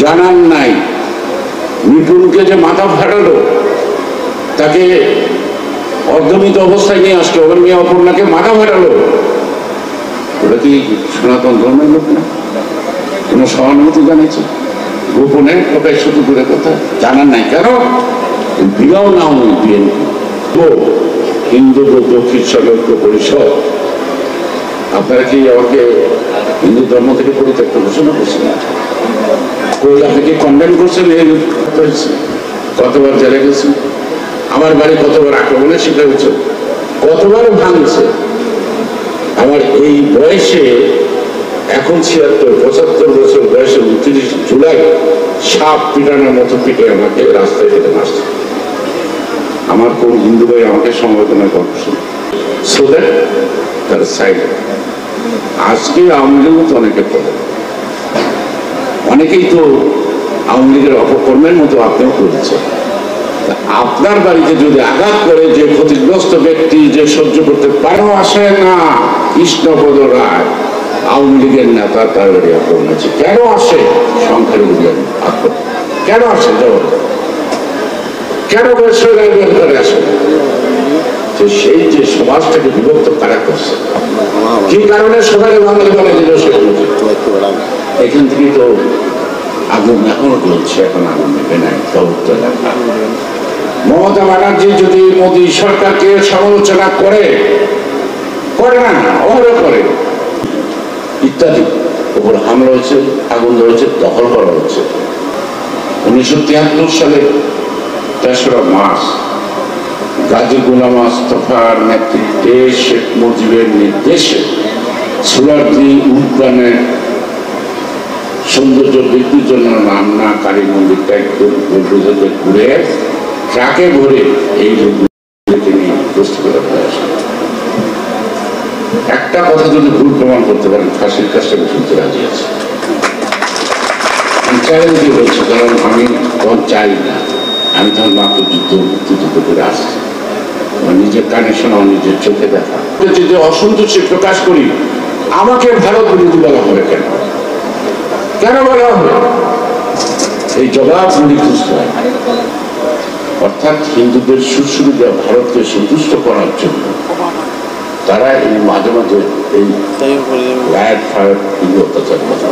জানান নাই নিপুণকে যে মাথা ফাটালো, তাকে অর্ধমিত অবস্থায় নিয়ে আসলো, ওর মেয়ে অপর্ণাকে মাথা ফাটালো, ওটা কি সনাতন ধর্মের লোক না? কোন সহানুভূতি জানিয়েছে? গোপনে কোথায় শুধু করে কথা জানান নাই কেন? বিরাও না বিএনপি হিন্দু দক্ষিণ সৈক্য পরিষদ, আপনারা কি আমাকে হিন্দু ধর্ম থেকে পরিত্যক্ত ঘোষণা করছেন? আপনি কি কন্ডেম করছেন? কতবার জেলে গেছেন? আমার বাড়ি কতবার আক্রমণের শিকার হচ্ছে, কতবার ভাঙছে। আমার এই বয়সে এখন 76-75 বছর বয়সে 29 জুলাই সাপ পিটানোর মতো পিটে আমাকে রাস্তায় ফেলে মারছে। আমার কোন হিন্দু ভাই আমাকে সমবেদনা করছে, সো দ্যাট তার সাইড। আজকে আওয়ামী লীগও তো অনেকে করে, অনেকেই তো আওয়ামী লীগের অপকর্মের মতো আপনিও করেছে। আপনার বাড়িতে যদি আঘাত করে যে ক্ষতিগ্রস্ত ব্যক্তি যে সহ্য করতে পারে, আসে না কৃষ্ণপদ রায় আওয়ামী লীগের নেতা, তার বাড়ি আক্রমণ আছে কেন আসে? সংখ্যার কেন আসে? কেন করে আসে? সেই যে সমাজটাকে বিভক্ত কারা করছে, কি কারণে সবাই বাঙালি বানিয়ে দিল সে এখান থেকেই তো আগুন এখনো চলছে, এখন আগুন নেবে নাই। মমতা ব্যানার্জি যদি মোদী সরকারকে সমালোচনা করে না, অবহেলা করে ইত্যাদি, উপর হামলা হয়েছে, আগুন ধরেছে, দখল করা হচ্ছে। 1973 সালে 3রা মার্চ গাজী গোলাম মোস্তফার নেতৃত্বে শেখ মুজিবের নির্দেশে সোলারদি উদ্যানের সৌন্দর্য বৃদ্ধির জন্য নামনা কালী মন্দিরটা একটু ঘুরে ট্রাকে ভরে এই লোকগুলোকে নিয়ে প্রস্তুত করা হয়েছে। একটা কথা যদি ভুল প্রমাণ করতে পারেন, ফাঁসির কাজটাকে শুনতে রাজি আছে। চ্যালেঞ্জ হয়েছে, কারণ আমি তখন চাই না, আমি তখন মাত্র মুক্তিযুদ্ধ করে আসছি, নিজের কানে শোনা, নিজের চোখে দেখা। যদি অসন্তোষে প্রকাশ করি, আমাকে ভারত বিরোধী বলা হবে কেন? কেন বলা হবে? এই জবাবগুলি খুঁজতে হয়। অর্থাৎ হিন্দুদের সুরসুবিধা ভারতকে সন্তুষ্ট করার জন্য তারা এই মাঝে মাঝে এই রায়ট ফায়ার অত্যাচার কথা